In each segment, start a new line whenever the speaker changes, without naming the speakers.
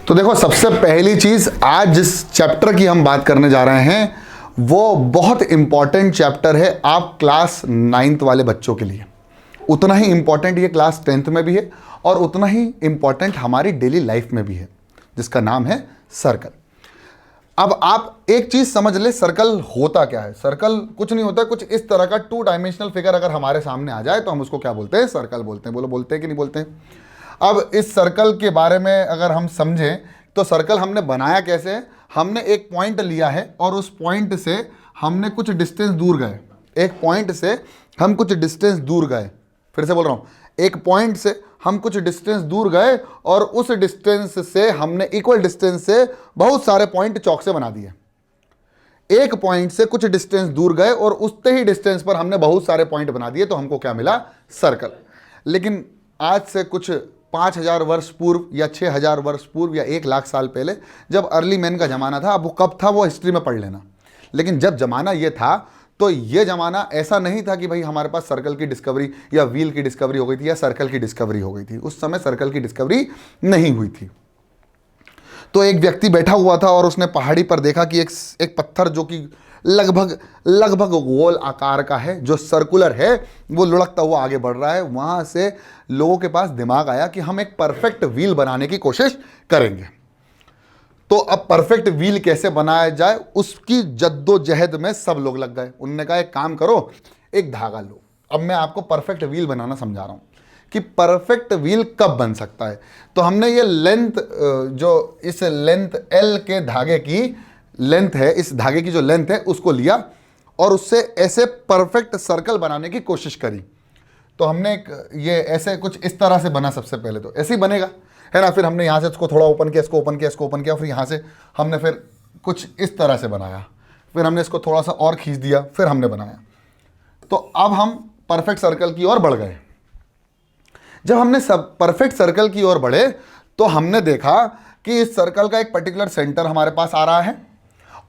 तो देखो, सबसे पहली चीज आज जिस चैप्टर की हम बात करने जा रहे हैं वो बहुत इंपॉर्टेंट चैप्टर है आप क्लास 9th वाले बच्चों के लिए। उतना ही इंपॉर्टेंट ये क्लास 10th में भी है और उतना ही इंपॉर्टेंट हमारी डेली लाइफ में भी है, जिसका नाम है सर्कल। अब आप एक चीज समझ ले, सर्कल होता क्या है। सर्कल कुछ नहीं होता, कुछ इस तरह का 2 डायमेंशनल फिगर अगर हमारे सामने आ जाए तो हम उसको क्या बोलते हैं? सर्कल बोलते हैं। बोलो, बोलते हैं कि नहीं बोलते हैं? अब इस सर्कल के बारे में अगर हम समझें तो सर्कल हमने बनाया कैसे है? हमने एक पॉइंट लिया है और उस पॉइंट से हमने कुछ डिस्टेंस दूर गए। एक पॉइंट से हम कुछ डिस्टेंस दूर गए। फिर से बोल रहा हूं, एक पॉइंट से हम कुछ डिस्टेंस दूर गए और उस डिस्टेंस से हमने इक्वल डिस्टेंस से बहुत सारे पॉइंट चौक से बना दिए। एक पॉइंट से कुछ डिस्टेंस दूर गए और उतने ही डिस्टेंस पर हमने बहुत सारे पॉइंट बना दिए, तो हमको क्या मिला? सर्कल। लेकिन आज से कुछ 5000 वर्ष पूर्व या 6000 वर्ष पूर्व या 1 लाख साल पहले, जब अर्ली मैन का ज़माना था, अब वो कब था वो हिस्ट्री में पढ़ लेना। लेकिन जब ज़माना ये था तो ये ज़माना ऐसा नहीं था कि भाई हमारे पास सर्कल की डिस्कवरी या व्हील की डिस्कवरी हो गई थी या सर्कल की डिस्कवरी हो गई थी। उस समय सर्कल की डिस्कवरी नहीं हुई थी। तो एक व्यक्ति बैठा हुआ था और उसने पहाड़ी पर देखा कि एक पत्थर जो कि लगभग गोल आकार का है, जो सर्कुलर है, वो लुढ़कता हुआ आगे बढ़ रहा है। वहां से लोगों के पास दिमाग आया कि हम एक परफेक्ट व्हील बनाने की कोशिश करेंगे। तो अब परफेक्ट व्हील कैसे बनाया जाए, उसकी जद्दोजहद में सब लोग लग गए। उन्होंने कहा एक काम करो, एक धागा लो। अब मैं आपको परफेक्ट व्हील बनाना समझा रहा हूं कि परफेक्ट व्हील कब बन सकता है। तो हमने ये लेंथ, जो इस लेंथ L के धागे की लेंथ है, इस धागे की जो लेंथ है उसको लिया और उससे ऐसे परफेक्ट सर्कल बनाने की कोशिश करी। तो हमने ये ऐसे कुछ इस तरह से बना। सबसे पहले तो ऐसे ही बनेगा, है ना। फिर हमने यहाँ से इसको थोड़ा ओपन किया, इसको ओपन किया, इसको ओपन किया। फिर यहाँ से हमने फिर कुछ इस तरह से बनाया। फिर हमने इसको थोड़ा सा और खींच दिया, फिर हमने बनाया। तो अब हम परफेक्ट सर्कल की ओर बढ़ गए। जब हमने सब परफेक्ट सर्कल की ओर बढ़े तो हमने देखा कि इस सर्कल का एक पर्टिकुलर सेंटर हमारे पास आ रहा है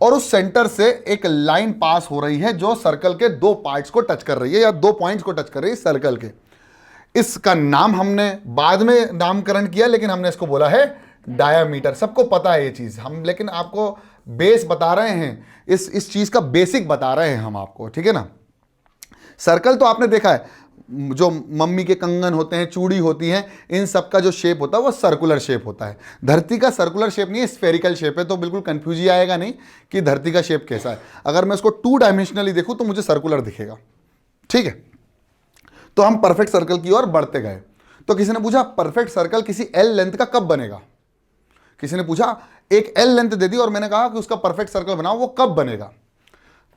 और उस सेंटर से एक लाइन पास हो रही है जो सर्कल के 2 पार्ट्स को टच कर रही है या 2 पॉइंट्स को टच कर रही है सर्कल के। इसका नाम हमने बाद में नामकरण किया, लेकिन हमने इसको बोला है डायामीटर। सबको पता है ये चीज हम, लेकिन आपको बेस बता रहे हैं, इस चीज का बेसिक बता रहे हैं हम आपको, ठीक है ना। सर्कल तो आपने देखा है, जो मम्मी के कंगन होते हैं, चूड़ी होती हैं, इन सब का जो शेप होता है वो सर्कुलर शेप होता है। धरती का सर्कुलर शेप नहीं है, स्फेरिकल शेप है। तो बिल्कुल कंफ्यूज ही आएगा नहीं कि धरती का शेप कैसा है। अगर मैं इसको 2 डायमेंशनली देखूं तो मुझे सर्कुलर दिखेगा, ठीक है। तो हम परफेक्ट सर्कल की ओर बढ़ते गए। तो किसी ने पूछा परफेक्ट सर्कल किसी L लेंथ का कब बनेगा? किसी ने पूछा, एक L लेंथ दे दी और मैंने कहा कि उसका परफेक्ट सर्कल बनाओ, वो कब बनेगा?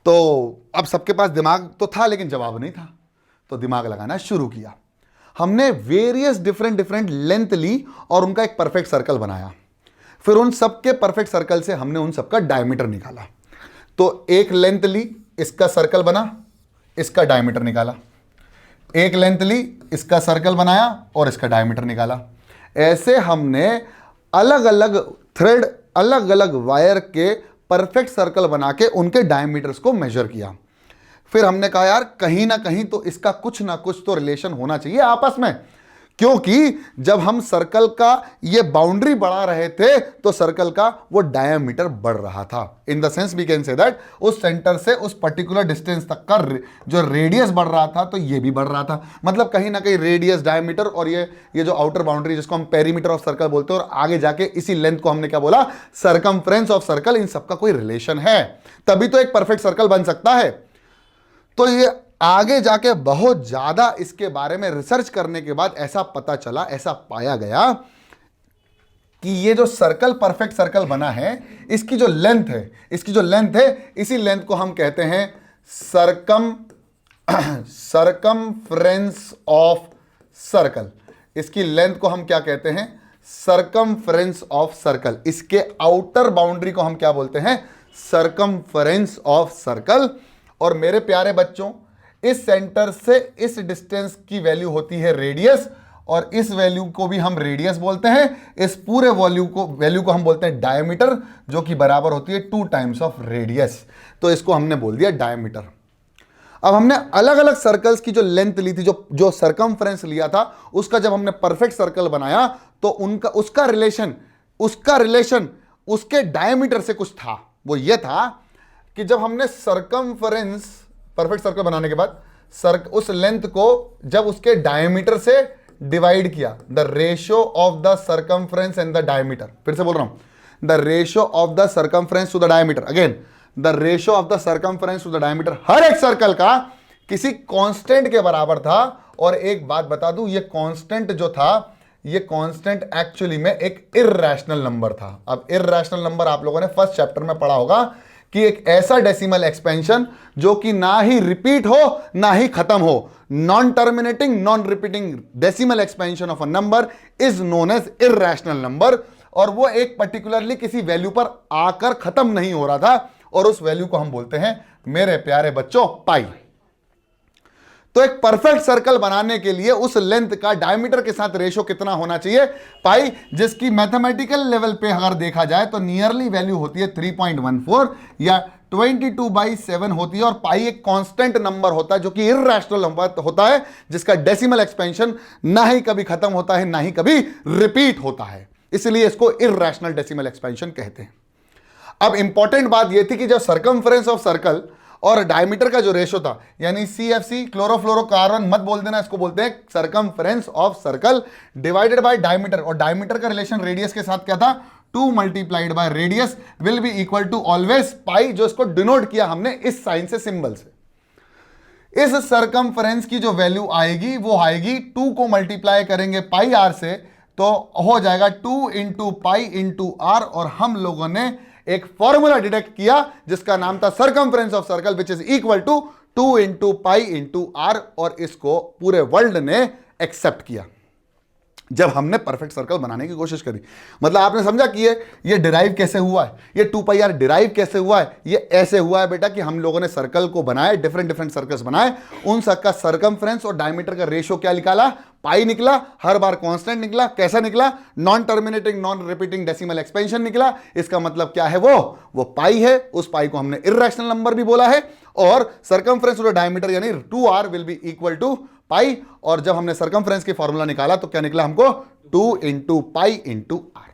तो अब सबके पास दिमाग तो था लेकिन जवाब नहीं था, तो दिमाग लगाना शुरू किया। हमने वेरियस डिफरेंट लेंथ ली और उनका एक परफेक्ट सर्कल बनाया। फिर उन सबके परफेक्ट सर्कल से हमने उन सबका डायमीटर निकाला। तो एक लेंथ ली, इसका सर्कल बना, इसका डायमीटर निकाला। एक लेंथ ली, इसका सर्कल बनाया और इसका डायमीटर निकाला। ऐसे हमने अलग अलग थ्रेड, अलग अलग वायर के परफेक्ट सर्कल बना के उनके डायमीटर्स को मेजर किया। फिर हमने कहा यार कहीं ना कहीं तो इसका कुछ ना कुछ तो रिलेशन होना चाहिए आपस में, क्योंकि जब हम सर्कल का ये बाउंड्री बढ़ा रहे थे तो सर्कल का वो डायमीटर बढ़ रहा था। In the sense we can say that उस सेंटर से उस पर्टिकुलर डिस्टेंस तक का जो रेडियस बढ़ रहा था तो ये भी बढ़ रहा था। मतलब कहीं ना कहीं रेडियस, डायमीटर और ये जो आउटर बाउंड्री जिसको हम पेरीमीटर ऑफ सर्कल बोलते हैं, और आगे जाके इसी लेंथ को हमने क्या बोला? Circumference of circle. इन सबका कोई रिलेशन है, तभी तो एक परफेक्ट सर्कल बन सकता है। तो ये आगे जाके बहुत ज्यादा इसके बारे में रिसर्च करने के बाद ऐसा पता चला, ऐसा पाया गया कि ये जो सर्कल परफेक्ट सर्कल बना है, इसकी जो लेंथ है, इसी लेंथ को हम कहते हैं सरकमफ्रेंस ऑफ सर्कल। इसकी लेंथ को हम क्या कहते हैं? Circumference of circle. इसके आउटर बाउंड्री को हम क्या बोलते हैं? Circumference of circle. और मेरे प्यारे बच्चों, इस सेंटर से इस डिस्टेंस की वैल्यू होती है रेडियस, और इस वैल्यू को भी हम रेडियस बोलते हैं। इस पूरे वैल्यू को हम बोलते हैं डायमीटर, जो कि बराबर होती है 2 टाइम्स ऑफ रेडियस। तो इसको हमने बोल दिया डायमीटर। अब हमने अलग अलग सर्कल्स की जो लेंथ ली थी, जो सर्कमफ्रेंस लिया था, उसका जब हमने परफेक्ट सर्कल बनाया तो उसका रिलेशन उसका रिलेशन उसके डायमीटर से कुछ था। वो ये था कि जब हमने सरकमफरेंस, परफेक्ट सर्कल बनाने के बाद उस लेंथ को जब उसके डायमीटर से डिवाइड किया, the ratio of the circumference and the diameter, फिर से बोल रहा हूं, the ratio of the circumference to the diameter, again the ratio of the circumference to the diameter, हर एक सर्कल का किसी कांस्टेंट के बराबर था। और एक बात बता दूं, ये कांस्टेंट जो था, ये कांस्टेंट एक्चुअली में एक इर्रेशनल नंबर था। अब इर्रेशनल नंबर आप लोगों ने फर्स्ट चैप्टर में पढ़ा होगा कि एक ऐसा डेसिमल एक्सपेंशन जो कि ना ही रिपीट हो ना ही खत्म हो, non terminating non repeating decimal expansion of a number is known as irrational number. और वो एक पर्टिकुलरली किसी वैल्यू पर आकर खत्म नहीं हो रहा था, और उस वैल्यू को हम बोलते हैं मेरे प्यारे बच्चों पाई। तो एक परफेक्ट सर्कल बनाने के लिए उस लेंथ का डायमीटर के साथ रेशो कितना होना चाहिए, पाई, जिसकी मैथमेटिकल लेवल पे अगर देखा जाए तो नियरली वैल्यू होती है 3.14 या 22/7 होती है। और पाई एक कांस्टेंट नंबर होता है जो कि इर्रेशनल नंबर होता है, जिसका डेसिमल एक्सपेंशन ना ही कभी खत्म होता है ना ही कभी रिपीट होता है, इसलिए इसको इर्रेशनल डेसिमल एक्सपेंशन कहते हैं। अब इंपॉर्टेंट बात यह थी कि जब सर्कमफ्रेंस ऑफ सर्कल और डायमीटर का जो रेशो था, यानी CFC क्लोरोफ्लोरोकार्बन मत बोल देना, इसको बोलते हैं circumference of circle divided by diameter. और डायमीटर का रिलेशन रेडियस के साथ क्या था, 2 multiplied by radius will be equal to always pi, जो इसको डिनोट किया हमने इस साइन से, सिंबल से। इस सर्कमफ्रेंस की जो वैल्यू आएगी वो आएगी 2 को मल्टीप्लाई करेंगे पाई आर से, तो हो जाएगा 2 इंटू पाई इंटू आर। और हम लोगों ने एक फॉर्मूला डिटेक्ट किया जिसका नाम था circumference of circle which is equal to 2 into pi into r, और इसको पूरे वर्ल्ड ने एक्सेप्ट किया जब हमने परफेक्ट सर्कल बनाने की कोशिश करी। मतलब आपने समझा कि ये डिराइव कैसे हुआ है, ये 2πr डिराइव कैसे हुआ है। ये ऐसे हुआ है बेटा कि हम लोगों ने सर्कल को बनाए, डिफरेंट सर्कल्स बनाए, उन सबका सर्कमफ्रेंस और डायमीटर का रेशियो क्या निकाला, पाई निकला, हर बार कांस्टेंट निकला। कैसा निकला, non terminating non repeating decimal expansion निकला। इसका मतलब क्या है, वो पाई है। उस पाई को हमने इर्रेशनल नंबर भी बोला है। और सर्कमफ्रेंस और डायमीटर यानी 2r will be equal to pi. और जब हमने सर्कमफ्रेंस की फॉर्मूला निकाला तो क्या निकला हमको, 2 इंटू पाई इंटू आर।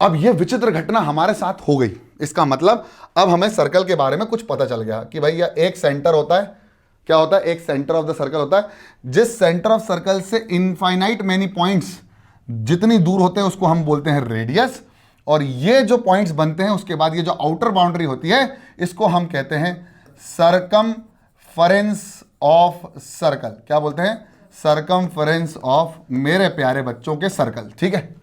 अब यह विचित्र घटना हमारे साथ हो गई। इसका मतलब अब हमें सर्कल के बारे में कुछ पता चल गया कि भाई यह एक सेंटर होता है। क्या होता है, एक सेंटर ऑफ द सर्कल होता है। जिस सेंटर ऑफ सर्कल से इनफाइनाइट मेनी पॉइंट्स जितनी दूर होते हैं उसको हम बोलते हैं रेडियस। और ये जो पॉइंट्स बनते हैं उसके बाद ये जो आउटर बाउंड्री होती है इसको हम कहते हैं सर्कमफरेंस ऑफ सर्कल। क्या बोलते हैं, सर्कमफरेंस ऑफ मेरे प्यारे बच्चों के सर्कल। ठीक है,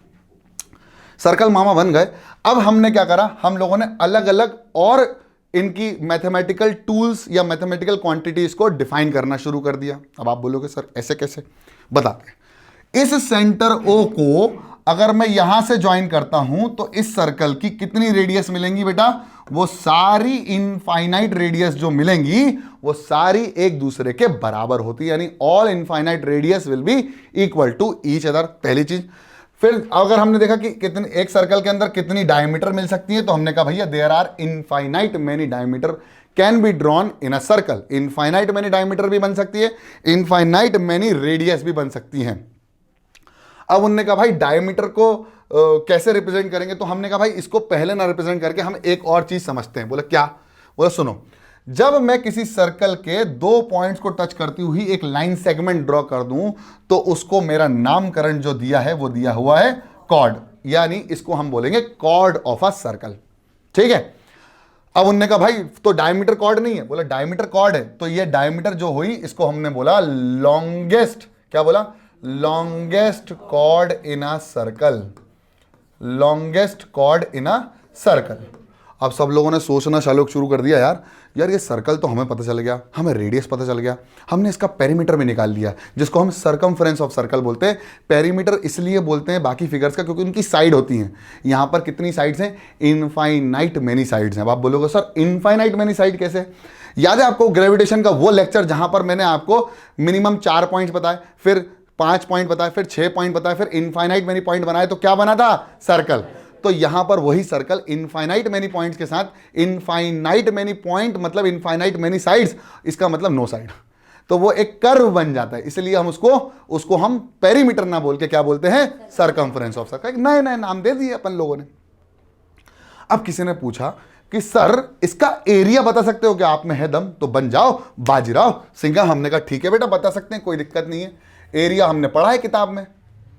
सर्कल मामा बन गए। अब हमने क्या करा, हम लोगों ने अलग अलग और इनकी मैथमेटिकल टूल्स या मैथमेटिकल क्वांटिटीज को डिफाइन करना शुरू कर दिया। अब आप बोलोगे सर ऐसे कैसे, बताते हैं। इस सेंटर O को अगर मैं यहां से ज्वाइन करता हूं तो इस सर्कल की कितनी रेडियस मिलेंगी बेटा, वो सारी इनफाइनाइट रेडियस जो मिलेंगी वो सारी एक दूसरे के बराबर होती है, यानी all infinite radius will be equal to each other. पहली चीज। फिर अगर हमने देखा कि कितने एक सर्कल के अंदर कितनी डायमीटर मिल सकती है, तो हमने कहा भैया there are infinite many diameter can be drawn in a circle. Infinite many diameter भी बन सकती है, इनफाइनाइट मेनी रेडियस भी बन सकती हैं। अब उन्होंने कहा भाई डायमीटर को कैसे रिप्रेजेंट करेंगे, तो हमने कहा भाई इसको पहले ना रिप्रेजेंट करके हम एक और चीज समझते हैं। बोले क्या, बोले सुनो, जब मैं किसी सर्कल के 2 पॉइंट्स को टच करती हुई एक लाइन सेगमेंट ड्रॉ कर दूं तो उसको मेरा नामकरण जो दिया है वो दिया हुआ है कॉर्ड, यानी इसको हम बोलेंगे कॉर्ड ऑफ अ सर्कल। ठीक है। अब उन्होंने कहा भाई तो डायमीटर कॉर्ड नहीं है, बोला डायमीटर कॉर्ड है। तो ये डायमीटर जो हुई इसको हमने बोला लॉन्गेस्ट, क्या बोला, longest chord in a circle, longest chord in a circle. अब सब लोगों ने सोचना शुरू कर दिया, यार ये सर्कल तो हमें पता चल गया, हमें रेडियस पता चल गया, हमने इसका पेरीमीटर भी निकाल लिया जिसको हम सर्कमफ्रेंस ऑफ सर्कल बोलते हैं। पेरीमीटर इसलिए बोलते हैं बाकी फिगर्स का क्योंकि उनकी साइड होती हैं। यहाँ पर कितनी साइड्स हैं, इनफाइनाइट मेनी साइड्स हैं। अब आप बोलोगे सर इनफाइनाइट मेनी साइड कैसे, याद है आपको ग्रेविटेशन का वो लेक्चर जहां पर मैंने आपको मिनिमम 4 पॉइंट्स बताए, फिर 5 पॉइंट बताए, फिर 6 पॉइंट बताए, फिर इनफाइनाइट मेनी पॉइंट बनाए, तो क्या बना था, सर्कल। तो यहां पर वही सर्कल इनफाइनाइट मेनी पॉइंट्स के साथ, इनफाइनाइट मेनी पॉइंट मतलब इनफाइनाइट मेनी साइड्स, इसका मतलब नो साइड। तो वो एक कर्व बन जाता है, इसलिए हम उसको हम पेरीमीटर ना बोल के क्या बोलते हैं, सरकमफ्रेंस ऑफ सर्कल। नए नए नाम दे दिए अपन लोगों ने। अब किसी ने पूछा कि सर इसका एरिया बता सकते हो क्या, आप में है दम तो बन जाओ बाजीराव सिंघा। हमने कहा ठीक है बेटा बता सकते हैं, कोई दिक्कत नहीं है। एरिया हमने पढ़ा है किताब में,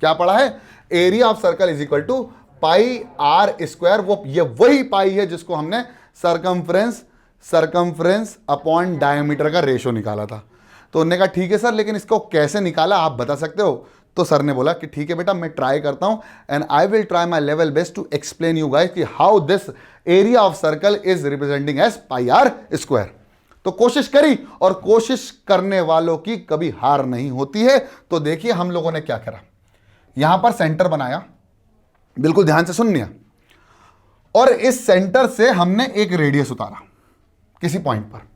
क्या पढ़ा है, area of circle is equal to pi are square. वो ये वही पाई है जिसको हमने सरकमफ्रेंस अपॉन डायमीटर का रेशो निकाला था। तो उन्होंने कहा ठीक है सर, लेकिन इसको कैसे निकाला आप बता सकते हो। तो सर ने बोला कि ठीक है बेटा मैं ट्राई करता हूं and I will try my level best to explain you guys कि how this area of circle is representing as pi are square. तो कोशिश करी, और कोशिश करने वालों की कभी हार नहीं होती है। तो देखिए हम लोगों ने क्या करा, यहां पर सेंटर बनाया, बिल्कुल ध्यान से सुनिए, और इस सेंटर से हमने एक रेडियस उतारा किसी पॉइंट पर।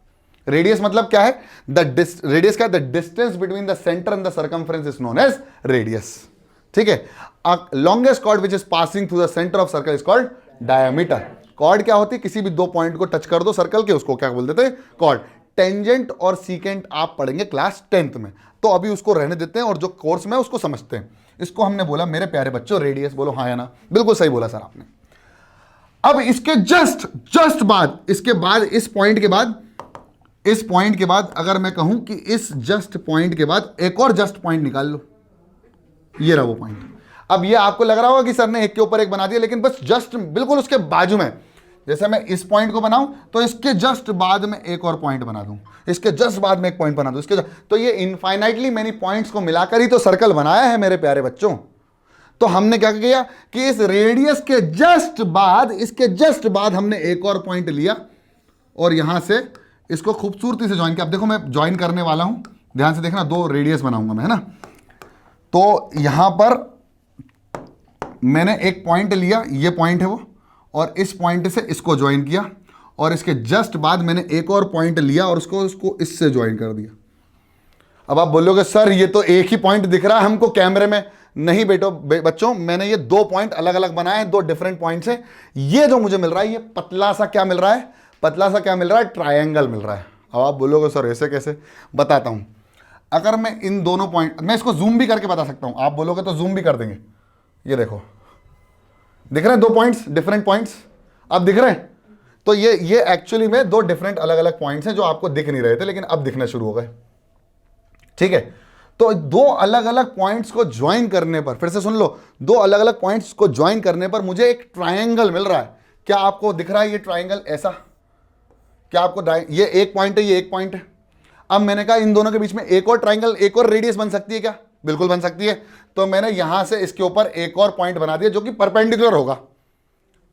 रेडियस मतलब क्या है, रेडियस क्या है, the distance between the centre and the circumference is known as radius. ठीक है, longest chord which is passing through the centre of circle is called diameter. Chord क्या होती है, किसी भी दो पॉइंट को टच कर दो सर्कल के, उसको क्या बोल देते हैं, कॉर्ड। टेंजेंट और सीकेंट आप पढ़ेंगे क्लास 10th में, तो अभी उसको रहने देते हैं और जो कोर्स में उसको समझते हैं। इसको हमने बोला मेरे प्यारे बच्चों रेडियस, बोलो हाँ या ना, बिल्कुल सही बोला सर आपने। अब इसके जस्ट बाद, इसके बाद इस पॉइंट के बाद अगर मैं कहूं कि इस जस्ट पॉइंट के बाद एक और जस्ट पॉइंट निकाल लो, ये रहा वो पॉइंट। अब ये आपको लग रहा होगा कि सर ने एक के ऊपर एक बना दिया, लेकिन बस जस्ट बिल्कुल उसके बाजू में, जैसे मैं इस पॉइंट को बनाऊं तो इसके जस्ट बाद में एक और पॉइंट बना दूं, इसके जस्ट बाद में एक पॉइंट बना दूं, तो ये इनफाइनाइटली मैनी पॉइंट्स को मिलाकर ही तो सर्कल बनाया है मेरे प्यारे बच्चों। तो हमने क्या किया कि इस रेडियस के जस्ट बाद, इसके जस्ट बाद हमने एक और पॉइंट लिया और यहां से इसको खूबसूरती से ज्वाइन किया। अब देखो मैं ज्वाइन करने वाला हूं, ध्यान से देखना, दो रेडियस बनाऊंगा मैं, है ना। तो यहां पर मैंने एक पॉइंट लिया, ये पॉइंट है वो, और इस पॉइंट से इसको ज्वाइन किया, और इसके जस्ट बाद मैंने एक और पॉइंट लिया और उसको इससे ज्वाइन कर दिया। अब आप बोलोगे सर ये तो एक ही पॉइंट दिख रहा है हमको कैमरे में। नहीं बच्चों, मैंने ये दो पॉइंट अलग अलग बनाए हैं, दो डिफरेंट पॉइंट्स हैं। ये जो मुझे मिल रहा है, ये पतला सा क्या मिल रहा है, ट्रायंगल मिल रहा है। अब आप बोलोगे सर ऐसे कैसे, बताता हूं। अगर मैं इन दोनों पॉइंट, मैं इसको जूम भी करके बता सकता हूं, आप बोलोगे तो जूम भी कर देंगे। ये देखो दिख रहे हैं दो पॉइंट्स, डिफरेंट पॉइंट्स, अब दिख रहे हैं। तो ये एक्चुअली में दो डिफरेंट अलग अलग पॉइंट्स हैं जो आपको दिख नहीं रहे थे, लेकिन अब दिखना शुरू हो गए। ठीक है, तो दो अलग अलग पॉइंट्स को ज्वाइन करने पर, फिर से सुन लो, दो अलग अलग पॉइंट्स को ज्वाइन करने पर मुझे एक ट्रायंगल मिल रहा है। क्या आपको दिख रहा है ये ट्रायंगल ऐसा, क्या आपको ये एक पॉइंट है, ये एक पॉइंट है। अब मैंने कहा इन दोनों के बीच में एक और ट्रायंगल, एक और रेडियस बन सकती है क्या, बिल्कुल बन सकती है। तो मैंने यहां से इसके ऊपर एक और पॉइंट बना दिया जो कि परपेंडिकुलर होगा,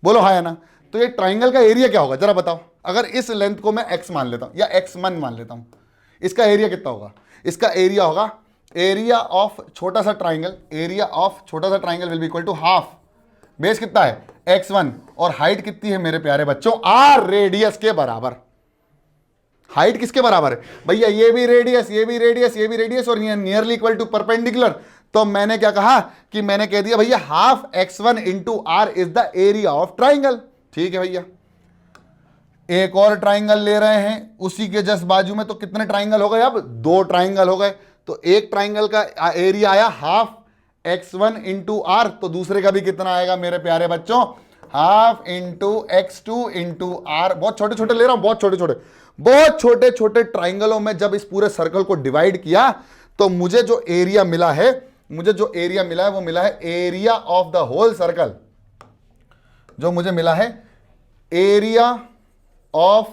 बोलो हाँ या ना। तो ये ट्रायंगल का एरिया क्या होगा जरा बताओ। अगर इस लेंथ को मैं x मान लेता हूं या x1 मान लेता हूं, इसका एरिया कितना होगा, इसका एरिया होगा, एरिया ऑफ छोटा सा ट्राइंगल, एरिया ऑफ छोटा सा triangle will be equal to half base कितना है x1, और हाइट कितनी है मेरे प्यारे बच्चों, r रेडियस के बराबर। हाइट किसके बराबर है भैया, ये भी रेडियस, ये भी रेडियस, ये भी रेडियस, और ये नियरली इक्वल टू परपेंडिकुलर। तो मैंने क्या कहा कि मैंने कह दिया भैया half x1 into r is the area of triangle. ठीक है भैया, एक और ट्राइंगल ले रहे हैं उसी के जस्ट बाजू में, तो कितने ट्राइंगल हो गए, अब दो ट्राइंगल हो गए। तो एक ट्राइंगल का एरिया आया हाफ x1 इंटू आर, तो दूसरे का भी कितना आएगा मेरे प्यारे बच्चों, half into x2 into are. बहुत छोटे छोटे ले रहा हूं, बहुत छोटे छोटे ट्राइंगलों में जब इस पूरे सर्कल को डिवाइड किया तो मुझे जो एरिया मिला है, वो मिला है area of the whole circle. जो मुझे मिला है area of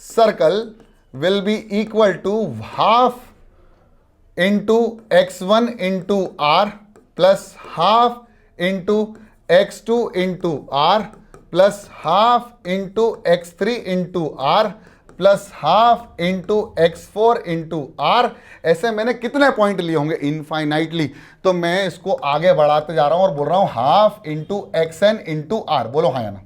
circle will be equal to half into x1 into r plus half into x2 into r plus half into x3 into r plus half into x4 into r. ऐसे मैंने कितने point लिए होंगे, infinitely. तो मैं इसको आगे बढ़ाते जा रहा हूं और बोल रहा हूं half into xn into r. बोलो हाँ या ना,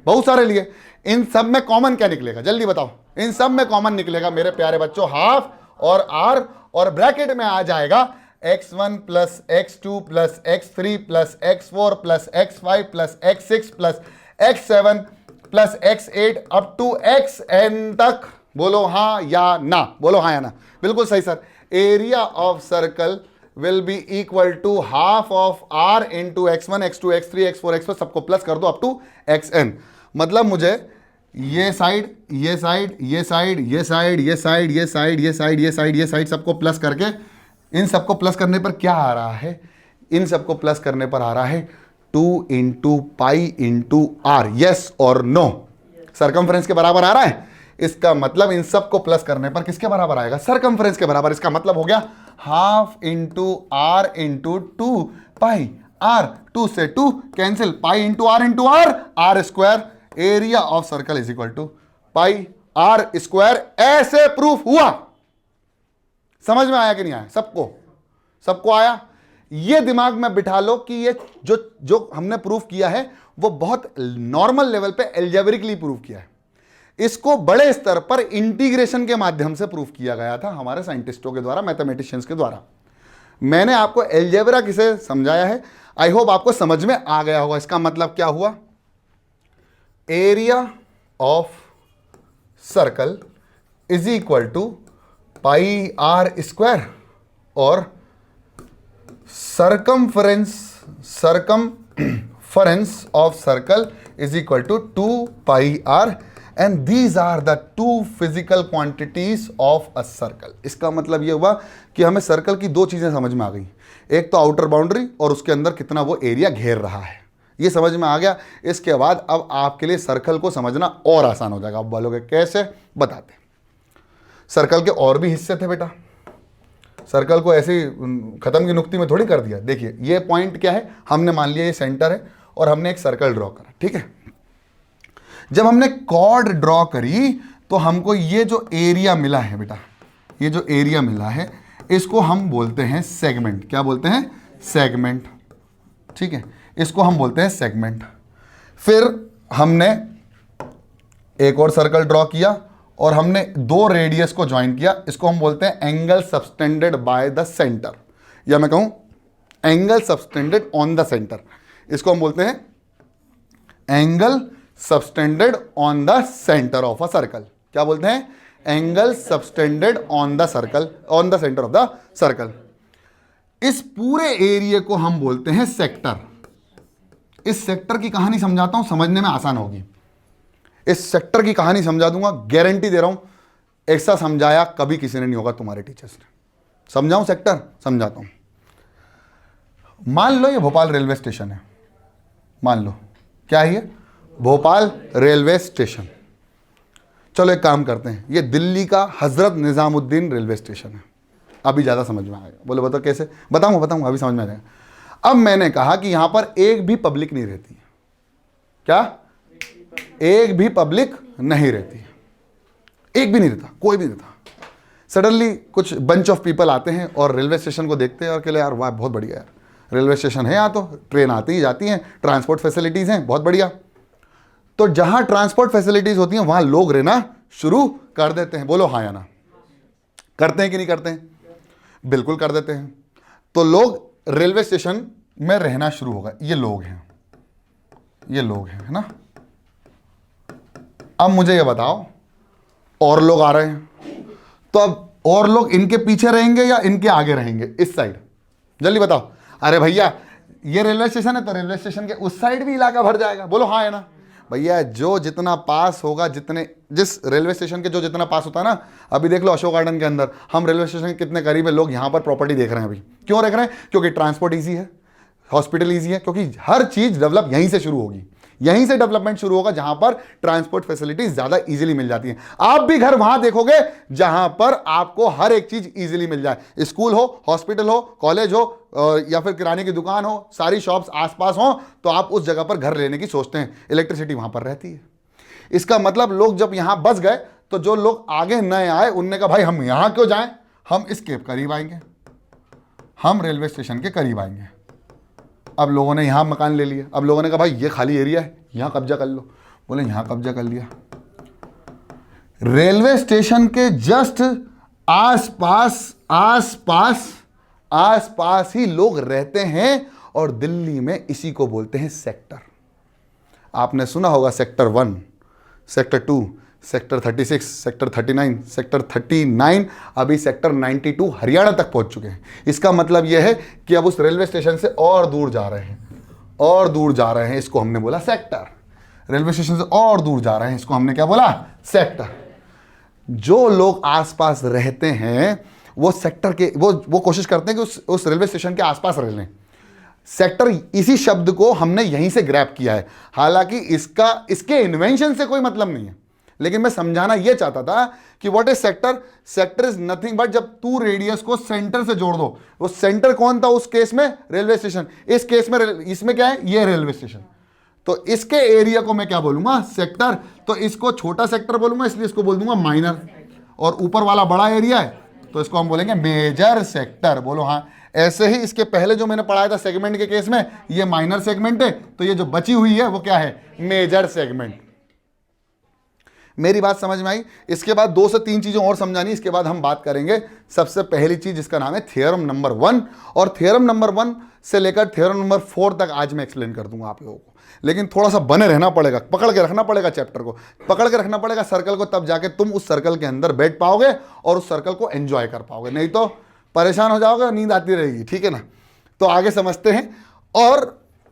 बहुत सारे लिए। इन सब में कॉमन क्या निकलेगा जल्दी बताओ, इन सब में कॉमन निकलेगा मेरे प्यारे बच्चों हाफ और आर, और ब्रैकेट में आ जाएगा x1 plus x2 plus x3 plus x4 plus x5 plus x6 plus x7 plus x8 up to xn तक। बोलो हाँ या ना, बोलो हाँ या ना। बिल्कुल सही sir. Area of circle will be equal to half of r into x1 x2 x3 x4 x5 सबको प्लस कर दो अप टू xn। मतलब मुझे ये साइड ये साइड ये साइड ये साइड ये साइड ये साइड ये साइड ये साइड ये साइड सबको प्लस करके, इन सबको प्लस करने पर क्या आ रहा है, इन सबको प्लस करने पर आ रहा है 2 into pi into r. Yes और नो? सरकमफ्रेंस के बराबर आ रहा है। इसका मतलब इन सबको प्लस करने पर किसके बराबर आएगा? सरकमफ्रेंस के बराबर। इसका मतलब हो गया half into r into 2 pi r. 2 से 2 cancel, pi into r r square. Area of circle is equal to pi are square. ऐसे प्रूफ हुआ। समझ में आया कि नहीं आया? सबको सबको आया? ये दिमाग में बिठा लो कि ये जो हमने प्रूफ किया है वो बहुत नॉर्मल लेवल पे एल्जेब्रिकली प्रूफ किया है। इसको बड़े स्तर पर इंटीग्रेशन के माध्यम से प्रूफ किया गया था हमारे साइंटिस्टों के द्वारा, मैथमेटिशियंस के द्वारा। मैंने आपको एल्जेब्रा किसे समझाया है, आई होप आपको समझ में आ गया होगा। इसका मतलब क्या हुआ? Area of circle is equal to pi are square और circumference of circle is equal to 2 pi r and these are the two physical quantities of a circle। इसका मतलब ये हुआ कि हमें सर्कल की दो चीजें समझ में आ गई, एक तो आउटर बाउंड्री और उसके अंदर कितना वो एरिया घेर रहा है, ये समझ में आ गया। इसके बाद अब आपके लिए सर्कल को समझना और आसान हो जाएगा। आप बोलोगे कैसे? बताते। सर्कल के और भी हिस्से थे बेटा, सर्कल को ऐसे खत्म की नुक्ती में थोड़ी कर दिया। देखिए ये पॉइंट क्या है, हमने मान लिया ये सेंटर है और हमने एक सर्कल ड्रॉ करा, ठीक है। जब हमने कॉर्ड ड्रॉ करी तो हमको ये जो एरिया मिला है बेटा, ये जो एरिया मिला है इसको हम बोलते हैं सेगमेंट। क्या बोलते हैं? सेगमेंट, ठीक है, इसको हम बोलते हैं सेगमेंट। फिर हमने एक और सर्कल ड्रॉ किया और हमने दो रेडियस को ज्वाइन किया, इसको हम बोलते हैं angle subtended by the centre, या मैं कहूं angle subtended on the centre. इसको हम बोलते हैं angle subtended on the centre of a circle. क्या बोलते हैं? Angle subtended on the circle, on the centre of the circle. इस पूरे एरिया को हम बोलते हैं सेक्टर। इस सेक्टर की कहानी समझाता हूं, समझने में आसान होगी। इस सेक्टर की कहानी समझा दूंगा, गारंटी दे रहा हूं। ऐसा समझाया कभी किसी ने नहीं होगा तुम्हारे टीचर्स ने। समझाऊं सेक्टर? समझाता हूं। मान लो ये भोपाल रेलवे स्टेशन है, मान लो क्या है ये? Bhopal railway station. चलो एक काम करते हैं, ये दिल्ली का हजरत निजामुद्दीन रेलवे स्टेशन है। अभी ज़्यादा समझ में आएगा। बोले बताओ कैसे? बताऊंगा, अभी समझ में आ जाएगा। अब मैंने कहा कि यहां पर एक भी पब्लिक नहीं रहती है। क्या? एक भी पब्लिक नहीं रहती है, एक भी नहीं रहता, कोई भी नहीं रहता। सडनली कुछ बंच ऑफ पीपल आते हैं और रेलवे स्टेशन को देखते हैं और कहते यार वाह बहुत बढ़िया यार, रेलवे स्टेशन है, यहाँ तो ट्रेन आती ही जाती हैं, ट्रांसपोर्ट फैसिलिटीज़ हैं, बहुत बढ़िया। तो जहाँ ट्रांसपोर्ट फैसिलिटीज़ होती हैं वहाँ लोग रहना शुरू कर देते हैं। बोलो हाँ या ना? करते हैं कि नहीं करते हैं? बिल्कुल कर देते हैं। तो लोग रेलवे स्टेशन में रहना शुरू हो गए। ये लोग हैं, ये लोग हैं, है ना। अब मुझे ये बताओ, और लोग आ रहे हैं, तो अब और लोग इनके पीछे रहेंगे या इनके आगे रहेंगे? इस साइड, जल्दी बताओ। अरे भैया ये रेलवे स्टेशन है तो रेलवे स्टेशन के उस साइड भी इलाका भर जाएगा। बोलो हाँ या ना? भैया जो जितना पास होगा, जिस रेलवे स्टेशन के जो जितना पास होता है ना, अभी देख लो अशोक गार्डन के अंदर हम रेलवे स्टेशन के कितने करीब है, लोग यहाँ पर प्रॉपर्टी देख रहे हैं। अभी क्यों देख रहे हैं? क्योंकि ट्रांसपोर्ट ईजी है, हॉस्पिटल ईजी है, क्योंकि हर चीज़ डेवलप यहीं से शुरू होगी, यहीं से डेवलपमेंट शुरू होगा जहां पर ट्रांसपोर्ट फैसिलिटीज ज्यादा इजीली मिल जाती हैं। आप भी घर वहां देखोगे जहां पर आपको हर एक चीज इजीली मिल जाए, स्कूल हो, हॉस्पिटल हो, कॉलेज हो, या फिर किराने की दुकान हो, सारी शॉप्स आसपास हो, तो आप उस जगह पर घर लेने की सोचते हैं। इलेक्ट्रिसिटी वहां पर रहती है। इसका मतलब लोग जब यहां बस गए तो जो लोग आगे नए आए उनने कहा भाई हम यहां क्यों जाएं, हम इसके करीब आएंगे, हम रेलवे स्टेशन के करीब आएंगे। अब लोगों ने यहाँ मकान ले लिया। अब लोगों ने कहा भाई ये खाली एरिया है, यहाँ कब्जा कर लो। बोले यहाँ कब्जा कर लिया। रेलवे स्टेशन के जस्ट आसपास ही लोग रहते हैं और दिल्ली में इसी को बोलते हैं सेक्टर। आपने सुना होगा sector 1, sector 2, sector 36, sector 39, sector 39, अभी सेक्टर 92 हरियाणा तक पहुंच चुके हैं। इसका मतलब यह है कि अब उस रेलवे स्टेशन से और दूर जा रहे हैं, और दूर जा रहे हैं, इसको हमने बोला सेक्टर। रेलवे स्टेशन से और दूर जा रहे हैं, इसको हमने क्या बोला? सेक्टर। जो लोग आसपास रहते हैं वो सेक्टर के वो कोशिश करते हैं कि उस रेलवे स्टेशन के आसपास रह लें। सेक्टर, इसी शब्द को हमने यहीं से ग्रैब किया है, हालांकि इसके इन्वेंशन से कोई मतलब नहीं है, लेकिन मैं समझाना यह चाहता था कि what is sector. Sector is nothing but जब तू रेडियस को सेंटर से जोड़ दो, वो सेंटर कौन था उस केस में? Railway station. इस केस में इसमें क्या है? ये रेलवे स्टेशन। तो इसके एरिया को मैं क्या बोलूंगा? सेक्टर। तो इसको छोटा सेक्टर बोलूंगा, इसलिए इसको बोल दूंगा माइनर, और ऊपर वाला बड़ा एरिया है तो इसको हम बोलेंगे मेजर सेक्टर। बोलो हाँ। ऐसे ही इसके पहले जो मैंने पढ़ाया था सेगमेंट के केस में, ये माइनर सेगमेंट है, तो ये जो बची हुई है वो क्या है? Major segment. मेरी बात समझ में आई? इसके बाद 2 से 3 चीजें और समझानी, इसके बाद हम बात करेंगे। सबसे पहली चीज जिसका नाम है थ्योरम नंबर 1, और थ्योरम नंबर 1 से लेकर थ्योरम नंबर 4 तक आज मैं एक्सप्लेन कर दूंगा आप लोगों को, लेकिन थोड़ा सा बने रहना पड़ेगा, पकड़ के रखना पड़ेगा चैप्टर को, पकड़ के रखना पड़ेगा सर्कल को, तब जाके तुम उस सर्कल के अंदर बैठ पाओगे और उस सर्कल को एंजॉय कर पाओगे, नहीं तो परेशान हो जाओगे, नींद आती रहेगी। ठीक है ना? तो आगे समझते हैं। और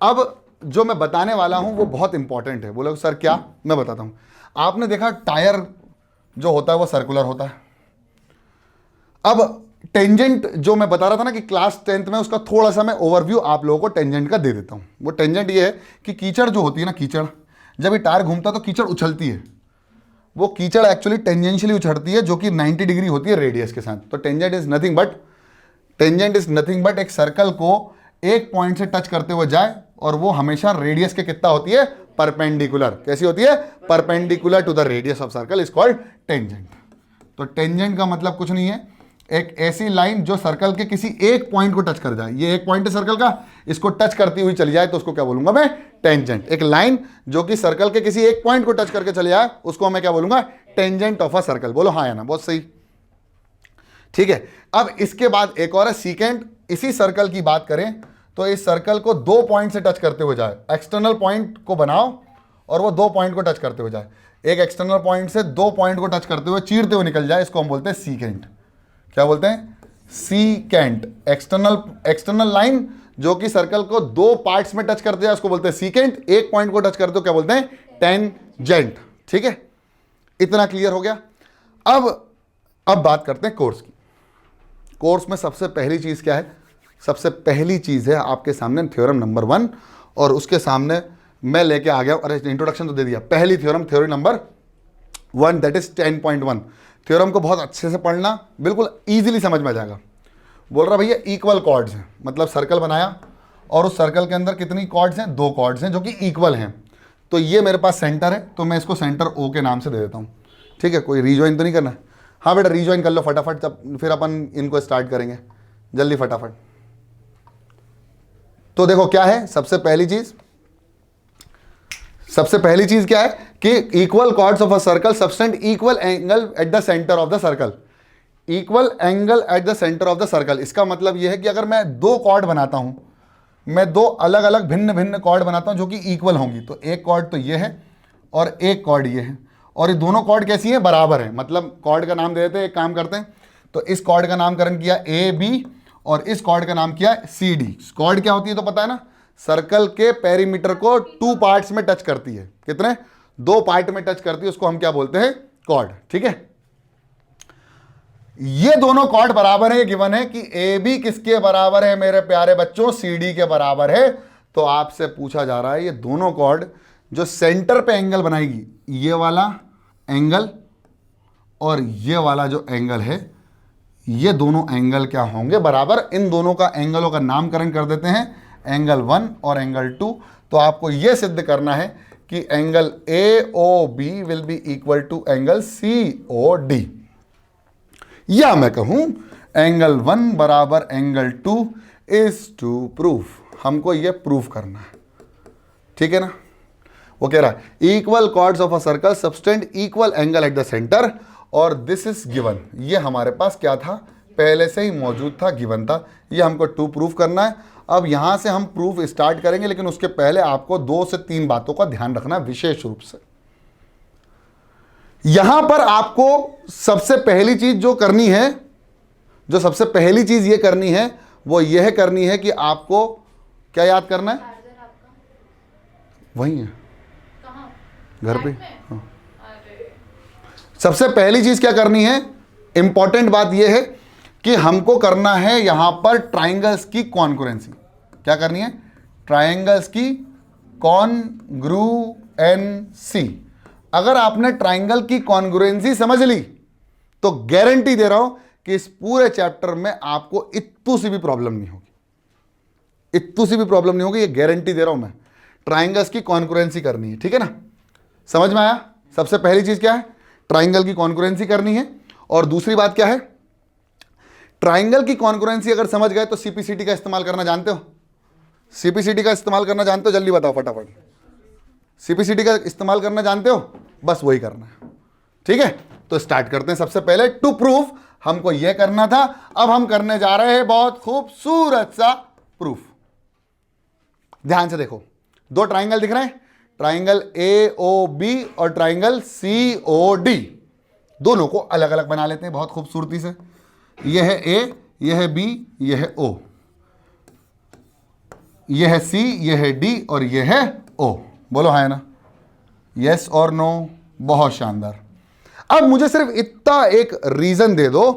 अब जो मैं बताने वाला हूं वो बहुत इंपॉर्टेंट है। बोलोगे सर क्या? मैं बताता हूं। आपने देखा टायर जो होता है वो सर्कुलर होता है। अब टेंजेंट जो मैं बता रहा था ना कि क्लास 10th में, उसका थोड़ा सा मैं ओवरव्यू आप लोगों को टेंजेंट का दे देता हूं। वो टेंजेंट ये है कि कीचड़ जो होती है ना, कीचड़ जब ये टायर घूमता है तो कीचड़ उछलती है। वो कीचड़ एक्चुअली टेंजेंशियली उछलती है, जो कि 90 डिग्री होती है रेडियस के साथ। तो टेंजेंट इज नथिंग बट एक सर्कल को एक पॉइंट से टच करते हुए जाए, और वो हमेशा रेडियस के कितना होती है? परपेंडिकुलर। कैसी होती है? Perpendicular to the radius of circle is called tangent. तो टेंजेंट का मतलब कुछ नहीं है, एक ऐसी लाइन जो सर्कल के किसी एक पॉइंट को टच कर जाए। ये एक पॉइंट है सर्कल का, इसको टच करती हुई चली जाए तो उसको क्या बोलूंगा मैं? टेंजेंट। एक लाइन जो कि सर्कल के किसी एक पॉइंट को टच करके चले जाए उसको मैं क्या बोलूंगा? Tangent of a circle. बोलो हाँ या ना? बहुत सही। ठीक है। अब इसके बाद एक और है सीकेंट। इसी सर्कल की बात करें तो इस सर्कल को 2 पॉइंट से टच करते हुए जाए। एक्सटर्नल पॉइंट को बनाओ और वो 2 पॉइंट को टच करते हुए जाए। एक एक्सटर्नल पॉइंट से 2 पॉइंट को टच करते हुए, चीरते हुए निकल जाए, इसको हम बोलते हैं सीकेंट। क्या बोलते हैं? सीकेंट। एक्सटर्नल लाइन जो कि सर्कल को 2 पार्ट्स में टच करते जाए उसको बोलते हैं सीकेंट। एक पॉइंट को टच करते हो क्या बोलते हैं? टेंजेंट। ठीक है, इतना क्लियर हो गया। अब बात करते हैं कोर्स की। कोर्स में सबसे पहली चीज क्या है? सबसे पहली चीज है आपके सामने थ्योरम नंबर 1, और उसके सामने मैं लेके आ गया। अरे इंट्रोडक्शन तो दे दिया। पहली theorem, theory number 1, that is 10.1। Theorem को बहुत अच्छे से पढ़ना, बिल्कुल इजीली समझ में आ जाएगा। बोल रहा भैया इक्वल कॉर्ड्स हैं, मतलब सर्कल बनाया और उस सर्कल के अंदर कितनी कॉर्ड्स हैं? 2 कॉर्ड्स हैं जो कि इक्वल हैं। तो ये मेरे पास सेंटर है, तो मैं इसको सेंटर ओ के नाम से दे देता हूँ। ठीक है, कोई रीजॉइन तो नहीं करना? हाँ बेटा रीजॉइन कर लो फटाफट, तब फिर अपन इनको स्टार्ट करेंगे जल्दी फटाफट। तो देखो क्या है सबसे पहली चीज क्या है कि equal chords of a circle subtend equal angle at the centre of the circle. Equal angle at the centre of the circle, इसका मतलब यह है कि अगर मैं 2 कॉर्ड बनाता हूं, मैं 2 अलग अलग भिन्न भिन्न कॉर्ड बनाता हूं जो कि इक्वल होंगी, तो एक कॉर्ड तो ये है और एक कॉर्ड ये है, और ये दोनों कॉर्ड कैसी हैं? बराबर है। मतलब कॉर्ड का नाम दे देते हैं, एक काम करते हैं, तो इस कॉर्ड का नामकरण किया ए बी और इस कॉर्ड का नाम किया सी डी। कॉर्ड क्या होती है तो पता है ना? सर्कल के पेरीमीटर को 2 पार्ट्स में टच करती है। कितने? 2 पार्ट में टच करती है, उसको हम क्या बोलते हैं? कॉर्ड। ठीक है, ये दोनों कॉर्ड बराबर है। गिवन है कि ए बी किसके बराबर है मेरे प्यारे बच्चों? सी डी के बराबर है। तो आपसे पूछा जा रहा है ये दोनों कॉर्ड जो सेंटर पे एंगल बनाएगी, ये वाला एंगल और ये वाला जो एंगल है, ये दोनों एंगल क्या होंगे? बराबर। इन दोनों का एंगलों का नामकरण कर देते हैं, एंगल 1 और एंगल 2। तो आपको यह सिद्ध करना है कि angle A O B will be equal to angle C O D, या मैं कहूं एंगल 1 बराबर एंगल 2 इज टू प्रूफ। हमको यह प्रूफ करना है। ठीक है ना? वो कह रहा है equal chords of a circle subtend equal angle at the centre, और दिस इज गिवन। ये हमारे पास क्या था? पहले से ही मौजूद था, गिवन था। ये हमको 2 प्रूफ करना है। अब यहां से हम प्रूफ स्टार्ट करेंगे, लेकिन उसके पहले आपको 2 से 3 बातों का ध्यान रखना है विशेष रूप से। यहां पर आपको सबसे पहली चीज जो करनी है, जो सबसे पहली चीज ये करनी है वो यह करनी है कि आपको क्या याद करना है? वही है घर पे। हाँ। सबसे पहली चीज क्या करनी है, इंपॉर्टेंट बात यह है कि हमको करना है यहां पर ट्राइंगल्स की कॉन्ग्रुएंसी। क्या करनी है? ट्राइंगल्स की कॉन्ग्रुएंसी। अगर आपने ट्राइंगल की कॉन्ग्रुएंसी समझ ली तो गारंटी दे रहा हूं कि इस पूरे चैप्टर में आपको इत्तू सी भी प्रॉब्लम नहीं होगी, इत्तू सी भी प्रॉब्लम नहीं होगी, ये गारंटी दे रहा हूं मैं। ट्राइंगल्स की कॉन्ग्रुएंसी करनी है, ठीक है ना? समझ में आया? सबसे पहली चीज क्या है? ट्राइंगल की कॉन्ग्रुएंसी करनी है। और दूसरी बात क्या है? ट्राइंगल की कॉन्ग्रुएंसी अगर समझ गए तो सीपीसीटी का इस्तेमाल करना जानते हो? सीपीसीटी का इस्तेमाल करना जानते हो? जल्दी बताओ फटाफट। सीपीसीटी का इस्तेमाल करना जानते हो? बस वही करना है, ठीक है? तो स्टार्ट करते हैं। सबसे पहले टू प्रूफ हमको यह करना था, अब हम करने जा रहे हैं बहुत खूबसूरत सा प्रूफ। ध्यान से देखो, दो ट्राइंगल दिख रहे हैं, ट्राइंगल AOB और ट्राइंगल COD। दोनों को अलग अलग बना लेते हैं बहुत खूबसूरती से। यह है A, यह है B, यह है O, यह है C, यह है D और यह है O। बोलो हाँ ना? यस और नो? बहुत शानदार। अब मुझे सिर्फ इतना एक रीजन दे दो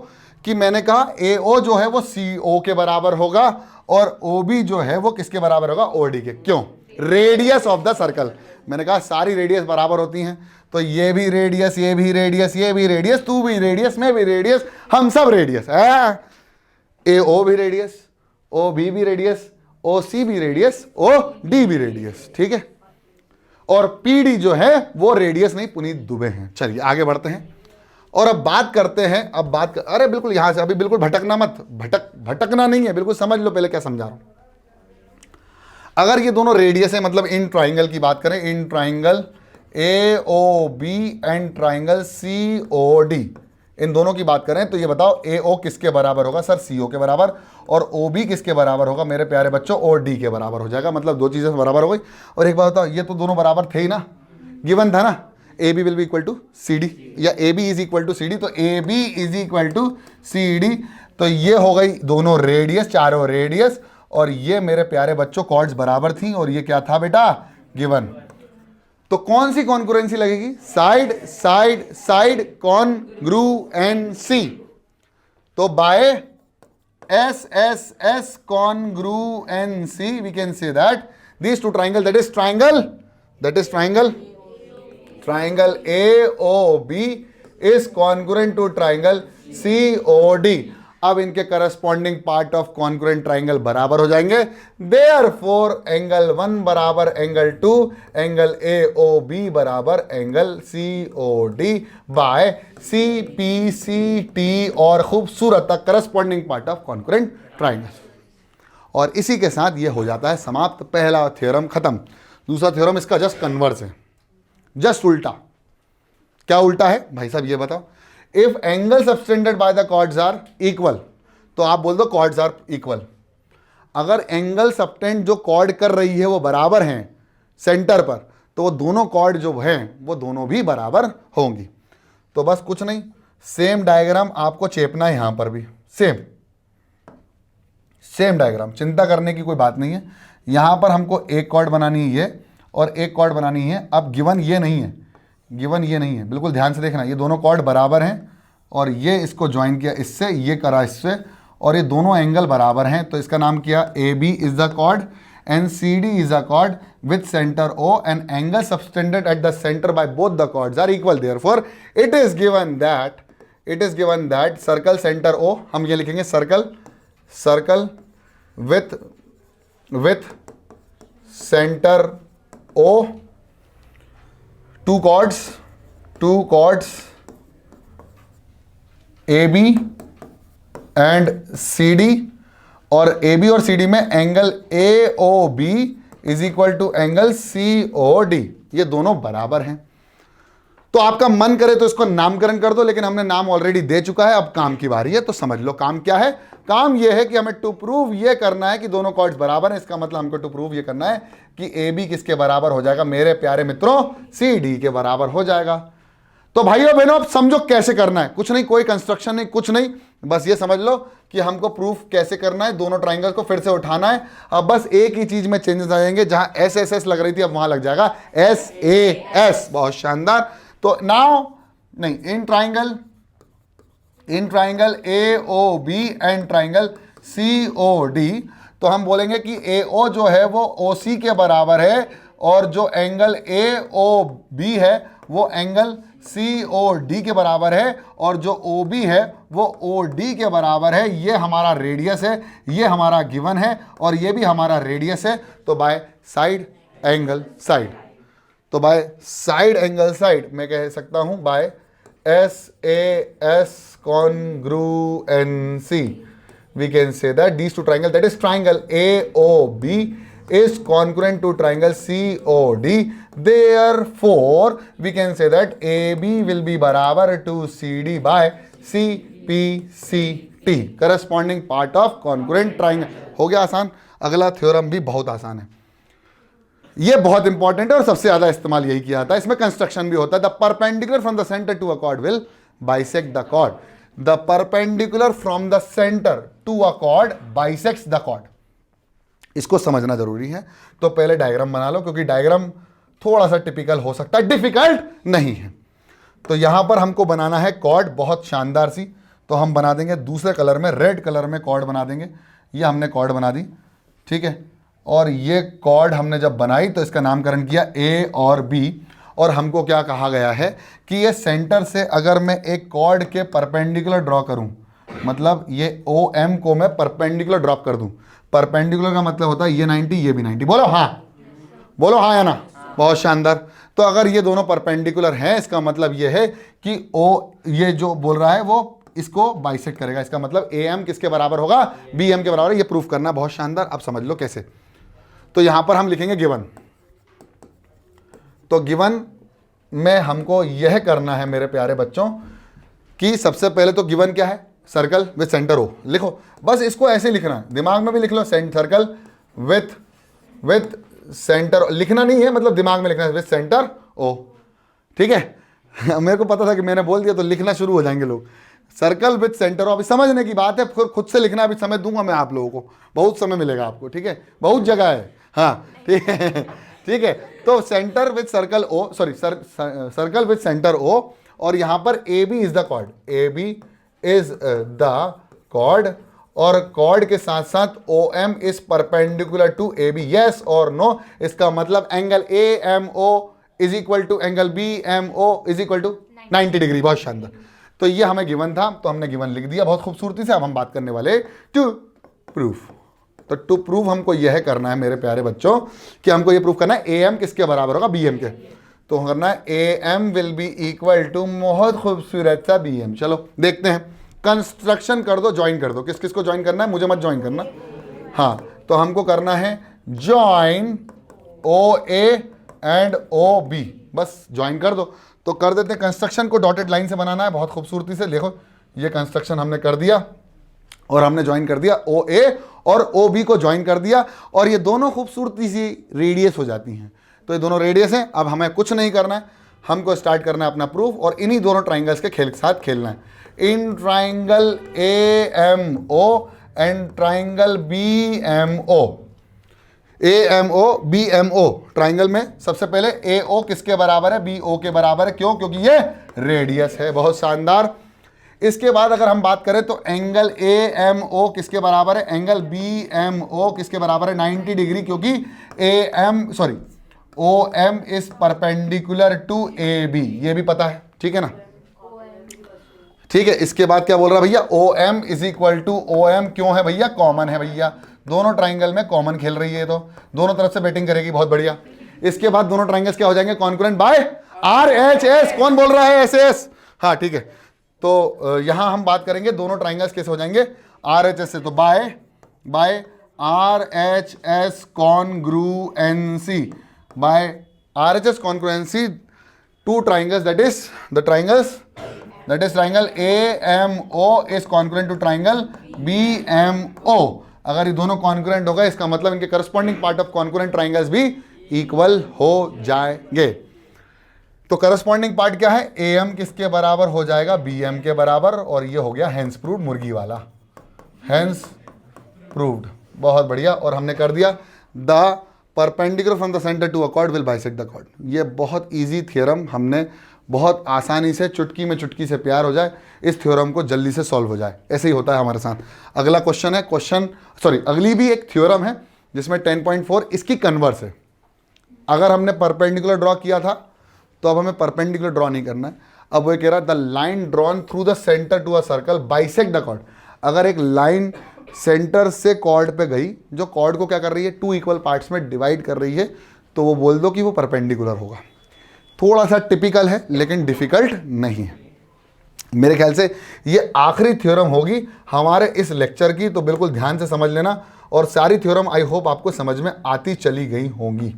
कि मैंने कहा AO जो है वो CO के बराबर होगा और OB जो है वो किसके बराबर होगा? OD के। क्यों? Radius of the circle. मैंने कहा सारी रेडियस बराबर होती हैं, तो ये भी रेडियस, ये भी रेडियस, ये भी रेडियस, तू भी रेडियस, मैं भी रेडियस, हम सब रेडियस है। AO भी रेडियस, OB भी रेडियस, OC भी रेडियस, OD भी रेडियस, ठीक है? और PD जो है वो रेडियस नहीं, पुनीत दुबे हैं। चलिए आगे बढ़ते हैं और अब बात करते हैं। अरे बिल्कुल यहां से, अभी बिल्कुल भटकना मत, भटकना नहीं है, बिल्कुल समझ लो पहले क्या समझा रहा हूं। अगर ये दोनों रेडियस है, मतलब इन ट्राइंगल की बात करें, in triangle AOB and triangle COD, इन दोनों की बात करें तो ये बताओ AO किसके बराबर होगा? सर CO के बराबर। और OB किसके बराबर होगा मेरे प्यारे बच्चों? OD के बराबर हो जाएगा। मतलब दो चीजें बराबर हो गई। और एक बात बताओ, ये तो दोनों बराबर थे ही ना, गिवन था ना, AB will be equal to CD या AB is equal to CD, तो AB is equal to CD। तो ये हो गई दोनों रेडियस, चारों रेडियस, और ये मेरे प्यारे बच्चों कॉर्ड्स बराबर थी और ये क्या था बेटा? गिवन। तो कौन सी कॉन्ग्रुएंसी लगेगी? Side side side congruency. तो bye SSS congruency we can say that these two triangle, that is triangle AOB is congruent to triangle COD। अब इनके corresponding part of congruent triangle बराबर हो जाएंगे। देयरफॉर एंगल 1 बराबर angle 2, angle AOB बराबर angle COD bye CPCT और खूबसूरत corresponding part of congruent triangle. और इसी के साथ ये हो जाता है समाप्त, पहला थ्योरम खत्म। दूसरा थ्योरम इसका जस्ट कन्वर्स है, जस्ट उल्टा। क्या उल्टा है भाई साहब ये बताओ? If angle subtended by the chords are equal, तो आप बोल दो कॉर्ड्स आर इक्वल। अगर एंगल सबटेंड जो कॉर्ड कर रही है वो बराबर हैं सेंटर पर, तो वो दोनों कॉर्ड जो हैं वो दोनों भी बराबर होंगी। तो बस कुछ नहीं, सेम डायग्राम आपको चेपना है यहां पर भी, सेम डायग्राम, चिंता करने की कोई बात नहीं है। यहां पर हमको एक कॉर्ड बनानी है ये और एक कॉर्ड बनानी है। अब गिवन ये नहीं है, गिवन ये नहीं है, बिल्कुल ध्यान से देखना। ये दोनों कॉर्ड बराबर हैं और ये इसको ज्वाइन किया इससे, ये करा इससे, और ये दोनों एंगल बराबर हैं, तो इसका नाम किया AB is the chord and CD is a chord with centre O and angle subtended at the centre by both the chords are equal. Therefore it is given that circle centre O, हम ये लिखेंगे circle with centre O, two chords AB and CD, और AB और CD में angle AOB is equal to angle COD, ये दोनों बराबर हैं। तो आपका मन करे तो इसको नामकरण कर दो, लेकिन हमने नाम ऑलरेडी दे चुका है, अब काम की बारी है। तो समझ लो काम क्या है। काम यह है कि हमें टू प्रूव ये करना है कि दोनों कॉर्ड्स बराबर हैं। इसका मतलब हमको टू प्रूव ये करना है कि AB किसके बराबर हो जाएगा मेरे प्यारे मित्रों? CD के बराबर हो जाएगा। तो भाइयों बहनों अब समझो कैसे करना है, कुछ नहीं, कोई कंस्ट्रक्शन नहीं, कुछ नहीं, बस ये समझ लो कि हमको प्रूफ कैसे करना है, दोनों ट्राइंगल को फिर से उठाना है। अब बस एक ही चीज में चेंजेस आ जाएंगे, जहां एस एस एस लग रही थी अब वहां लग जाएगा एस ए एस। बहुत शानदार। तो नाउ नहीं, in triangle A O B and triangle C O D, तो हम बोलेंगे कि ए ओ जो है वो ओ सी के बराबर है, और जो एंगल ए ओ बी है वो एंगल सी ओ डी के बराबर है, और जो ओ बी है वो ओ डी के बराबर है। ये हमारा रेडियस है, ये हमारा गिवन है, और ये भी हमारा रेडियस है। तो बाय साइड एंगल साइड, तो बाय साइड एंगल साइड मैं कह सकता हूं by S A S congruency, we can say that these two triangle, that is triangle AOB is congruent to triangle COD, therefore we can say that AB will be barabar to CD by CPCT, corresponding part of congruent triangle। हो गया आसान। अगला theorem भी बहुत आसान है, ये बहुत इंपॉर्टेंट है और सबसे ज्यादा इस्तेमाल यही किया जाता है। इसमें कंस्ट्रक्शन भी होता है। The perpendicular from the centre to a chord will bisect the chord. The perpendicular from the centre to a chord bisects the chord. इसको समझना जरूरी है। तो पहले डायग्राम बना लो, क्योंकि डायग्राम थोड़ा सा टिपिकल हो सकता है, डिफिकल्ट नहीं है। तो यहां पर हमको बनाना है कॉर्ड, बहुत शानदार सी। तो हम बना देंगे दूसरे कलर में, रेड कलर में कॉर्ड बना देंगे। ये हमने कॉर्ड बना दी, ठीक है। और ये कॉर्ड हमने जब बनाई तो इसका नामकरण किया ए और बी। और हमको क्या कहा गया है कि ये सेंटर से अगर मैं एक कॉर्ड के परपेंडिकुलर ड्रॉ करूं, मतलब ये ओ एम को मैं परपेंडिकुलर ड्रॉप कर दूं। परपेंडिकुलर का मतलब होता है ये 90, ये भी 90। बोलो हाँ, बोलो हाँ या ना। बहुत शानदार। तो अगर ये दोनों परपेंडिकुलर हैं, इसका मतलब ये है कि ओ, ये जो बोल रहा है वो इसको बाइसेक्ट करेगा। इसका मतलब ए एम किसके बराबर होगा, बी एम के बराबर है। ये प्रूफ करना बहुत शानदार। अब समझ लो कैसे। तो यहां पर हम लिखेंगे गिवन। तो गिवन में हमको यह करना है मेरे प्यारे बच्चों कि सबसे पहले तो गिवन क्या है, सर्कल विथ सेंटर ओ। लिखो, बस इसको ऐसे लिखना है, दिमाग में भी लिख लो, सर्कल विथ सेंटर। लिखना नहीं है, मतलब दिमाग में लिखना है, विथ सेंटर ओ, ठीक है। मेरे को पता था कि मैंने बोल दिया तो लिखना शुरू हो जाएंगे लोग। सर्कल विथ सेंटर ओ, अभी समझने की बात है, फिर खुद से लिखना अभी समय दूंगा मैं आप लोगों को, बहुत समय मिलेगा आपको, ठीक है, बहुत जगह है। हाँ ठीक है, ठीक है। तो centre with circle O, sorry circle with centre O, और यहां पर A B is the chord, A B is the chord, और कॉर्ड के साथ साथ O M is perpendicular to A B, yes और नो। इसका मतलब angle A M O is equal to angle B M O is equal to 90 degree. बहुत शानदार। तो ये हमें गिवन था, तो हमने गिवन लिख दिया बहुत खूबसूरती से। अब हम बात करने वाले टू प्रूफ। तो टू प्रूव हमको यह करना है मेरे प्यारे बच्चों कि हमको ये प्रूव करना है ए एम किसके बराबर होगा, बी एम के। तो करना है A M will be equal to, बहुत खूबसूरत सा बी एम। चलो देखते हैं, कंस्ट्रक्शन कर दो, ज्वाइन कर दो। किस किस को ज्वाइन करना है, मुझे मत ज्वाइन करना। हाँ, तो हमको करना है join O A and O B, बस ज्वाइन कर दो। तो कर देते हैं। कंस्ट्रक्शन को डॉटेड लाइन से बनाना है बहुत खूबसूरती से। देखो, ये कंस्ट्रक्शन हमने कर दिया और हमने ज्वाइन कर दिया ओ ए और ओ बी को ज्वाइन कर दिया, और ये दोनों खूबसूरती सी रेडियस हो जाती हैं। तो ये दोनों रेडियस हैं। अब हमें कुछ नहीं करना है, हमको स्टार्ट करना है अपना प्रूफ, और इन्हीं दोनों ट्राइंगल्स के साथ खेलना है। In triangle A M O and triangle B M O, A M O B M O triangle में सबसे पहले ए ओ किसके बराबर है, बी ओ के बराबर है। क्यों? क्योंकि ये रेडियस है। बहुत शानदार। इसके बाद अगर हम बात करें तो एंगल ए एम ओ किसके बराबर है, एंगल बी एम ओ किसके बराबर है, 90 डिग्री, क्योंकि O M is perpendicular to A B, ये भी पता है, ठीक है ना। ठीक है, इसके बाद क्या बोल रहा है भैया, O M is equal to O M, क्यों है भैया, कॉमन है भैया, दोनों ट्राइंगल में कॉमन खेल रही है, तो दोनों तरफ से बैटिंग करेगी, बहुत बढ़िया। इसके बाद दोनों ट्राइंगल्स क्या हो जाएंगे, concurrent by R H S. कौन बोल रहा है, एस एस, हाँ ठीक है। तो यहां हम बात करेंगे दोनों ट्राइंगल्स कैसे हो जाएंगे, आर एच एस से, तो by R H S congruency, by R H S congruency two triangles, that is the triangles, that is triangle AMO is congruent to triangle BMO। अगर ये दोनों कॉन्ग्रुएंट होगा इसका मतलब इनके corresponding part of congruent triangles भी equal हो जाएंगे। तो करस्पॉन्डिंग पार्ट क्या है, ए एम किसके बराबर हो जाएगा, बी एम के बराबर, और ये हो गया हैंस प्रूव्ड मुर्गी वाला, हैंस प्रूव्ड। बहुत बढ़िया। और हमने कर दिया the perpendicular from the centre to a chord will bisect the chord. ये बहुत इजी थ्योरम, हमने बहुत आसानी से, चुटकी में चुटकी से प्यार हो जाए, इस थ्योरम को जल्दी से सॉल्व हो जाए, ऐसे ही होता है हमारे साथ। अगला क्वेश्चन है, अगली भी एक थ्योरम है जिसमें 10.4 इसकी कन्वर्स है। अगर हमने परपेंडिकुलर ड्रॉ किया था तो अब हमें परपेंडिकुलर ड्रॉ नहीं करना है। अब वो कह रहा है the line drawn through the centre to a circle bisect the chord. अगर एक लाइन सेंटर से कॉर्ड पे गई, जो कॉर्ड को क्या कर रही है, 2 इक्वल पार्ट्स में डिवाइड कर रही है, तो वो बोल दो कि वो परपेंडिकुलर होगा। थोड़ा सा टिपिकल है लेकिन डिफिकल्ट नहीं है। मेरे ख्याल से ये आखिरी थ्योरम होगी हमारे इस लेक्चर की, तो बिल्कुल ध्यान से समझ लेना, और सारी थ्योरम आई होप आपको समझ में आती चली गई होंगी।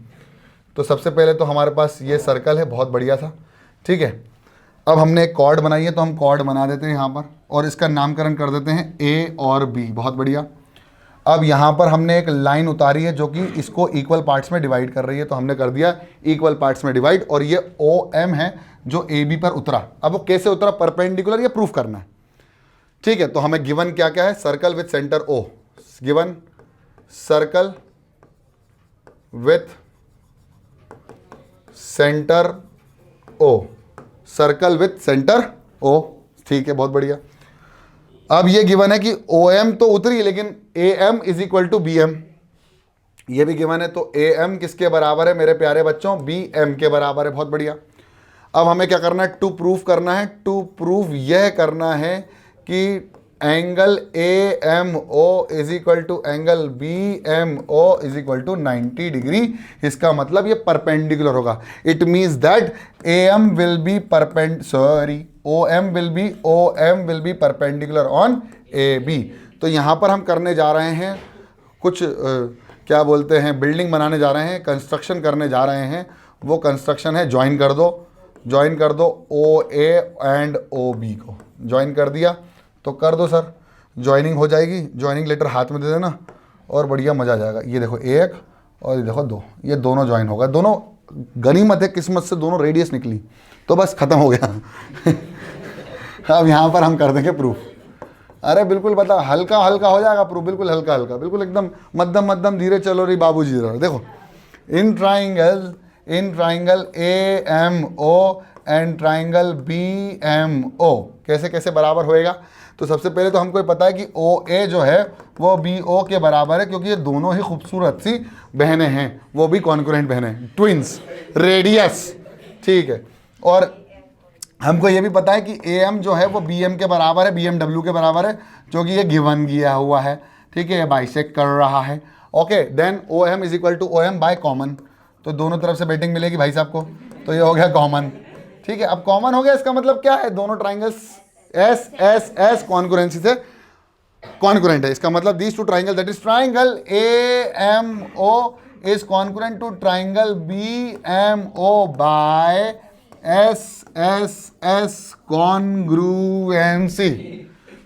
तो सबसे पहले तो हमारे पास ये सर्कल है, बहुत बढ़िया था, ठीक है। अब हमने एक कॉर्ड बनाई है, तो हम कॉर्ड बना देते हैं यहाँ पर, और इसका नामकरण कर देते हैं ए और बी, बहुत बढ़िया। अब यहाँ पर हमने एक लाइन उतारी है जो कि इसको इक्वल पार्ट्स में डिवाइड कर रही है, तो हमने कर दिया इक्वल पार्ट्स में डिवाइड, और ये ओ एम है जो ए बी पर उतरा। अब वो कैसे उतरा, परपेंडिकुलर, ये प्रूफ करना है, ठीक है। तो हमें गिवन क्या क्या है, circle with centre O, given circle with centre O, circle with centre O, ठीक है, बहुत बढ़िया। अब ये गिवन है कि ओ एम तो उतरी, लेकिन A M is equal to B M, ये भी गिवन है। तो ए एम किसके बराबर है मेरे प्यारे बच्चों, बी एम के बराबर है, बहुत बढ़िया। अब हमें क्या करना है, टू प्रूफ करना है। टू प्रूफ यह करना है कि angle A M O is equal to angle B M O is equal to 90 degree. इसका मतलब ये परपेंडिकुलर होगा। It means that A M will be O M will be perpendicular on A B. तो यहाँ पर हम करने जा रहे हैं कुछ क्या बोलते हैं, बिल्डिंग बनाने जा रहे हैं, कंस्ट्रक्शन करने जा रहे हैं। वो कंस्ट्रक्शन है, ज्वाइन कर दो ओ ए एंड ओ बी को ज्वाइन कर दिया, तो कर दो सर, ज्वाइनिंग हो जाएगी। ज्वाइनिंग लेटर हाथ में दे देना और बढ़िया मज़ा आ जाएगा। ये देखो 1 और ये देखो 2, ये दोनों ज्वाइन होगा। दोनों गनीमत है, किस्मत से दोनों रेडियस निकली, तो बस ख़त्म हो गया। अब यहाँ पर हम कर देंगे प्रूफ। अरे बिल्कुल बता, हल्का हल्का हो जाएगा प्रूफ, बिल्कुल हल्का हल्का, बिल्कुल एकदम मध्यम मध्यम, धीरे चलो रे बाबू जी। देखो in triangle A M O and triangle B M O कैसे कैसे बराबर होएगा। तो सबसे पहले तो हमको पता है कि ओ ए जो है वो बी ओ के बराबर है, क्योंकि ये दोनों ही खूबसूरत सी बहनें हैं, वो भी कॉन्करेंट बहनें, ट्विंस, रेडियस, ठीक है। और हमको ये भी पता है कि ए एम जो है वो बी एम के बराबर है, बी एम डब्ल्यू के बराबर है, क्योंकि ये गिवन किया हुआ है, ठीक है, ये बाइसेक्ट कर रहा है। Okay, then O M is equal to O M by common, तो दोनों तरफ से बेटिंग मिलेगी भाई साहब को, तो ये हो गया कॉमन, ठीक है। अब कॉमन हो गया, इसका मतलब क्या है, दोनों triangles S S S concurrency से कॉन्करेंट है। इसका मतलब these two triangle, that is triangle A M O is concurrent to triangle B M O by S S S congruency.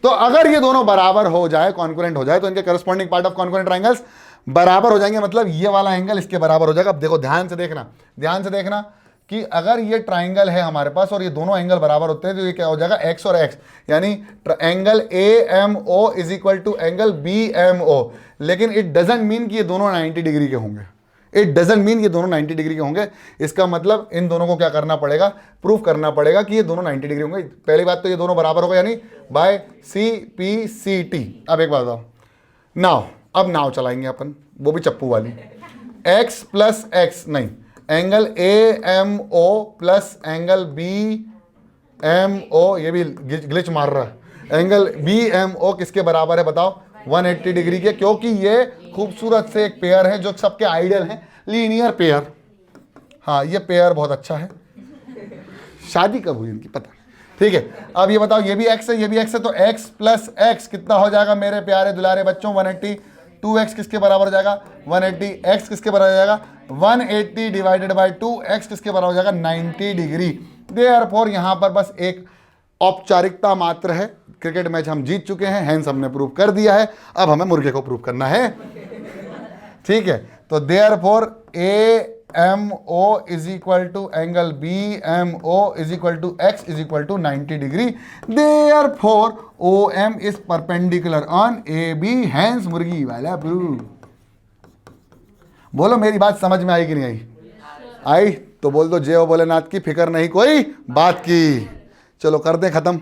तो अगर ये दोनों बराबर हो जाए, कॉन्करेंट हो जाए, तो इनके corresponding part of concurrent triangles बराबर हो जाएंगे, मतलब ये वाला एंगल इसके बराबर हो जाएगा। अब देखो ध्यान से देखना कि अगर ये ट्राइंगल है हमारे पास और ये दोनों एंगल बराबर होते हैं, तो ये क्या हो जाएगा, एक्स और एक्स, यानी angle A M O is equal to angle B M O. लेकिन इट डजंट मीन कि ये दोनों 90 डिग्री के होंगे, इसका मतलब इन दोनों को क्या करना पड़ेगा, प्रूफ करना पड़ेगा कि ये दोनों 90 डिग्री होंगे। पहली बात तो ये दोनों बराबर होगा, यानी by C P C T. अब एक बात बताओ, नाव चलाएंगे अपन, वो भी चप्पू वाली, x प्लस एक्स नहीं, angle A M O plus angle B M O, ये भी ग्लिच मार रहा है, एंगल बी एम ओ किसके बराबर है बताओ, 180 डिग्री के, क्योंकि ये खूबसूरत से एक पेयर है जो सबके आइडियल हैं, लीनियर पेयर। हाँ, ये पेयर बहुत अच्छा है, शादी कब हुई इनकी पता, ठीक है। अब ये बताओ, ये भी x है, ये भी x है, तो x प्लस एक्स कितना हो जाएगा मेरे प्यारे दुलारे बच्चों, 180। 2x किसके बराबर हो जाएगा, 180। x किसके बराबर हो जाएगा, 180 डिवाइडेड बाय 2x किसके बराबर हो जाएगा, 90 डिग्री। देयरफॉर यहाँ पर बस एक औपचारिकता मात्र है, क्रिकेट मैच हम जीत चुके हैं, हेंस हमने प्रूव कर दिया है, अब हमें मुर्गे को प्रूव करना है, ठीक है। तो therefore A M O is equal to angle B M O is equal to X is equal to 90 degree, therefore O M is perpendicular on A B, hence मुर्गी वाला प्रूफ। बोलो मेरी बात समझ में आई कि नहीं आई? आई तो बोल दो जय हो भोलेनाथ की, फिक्र नहीं कोई बात की। चलो कर दें खत्म।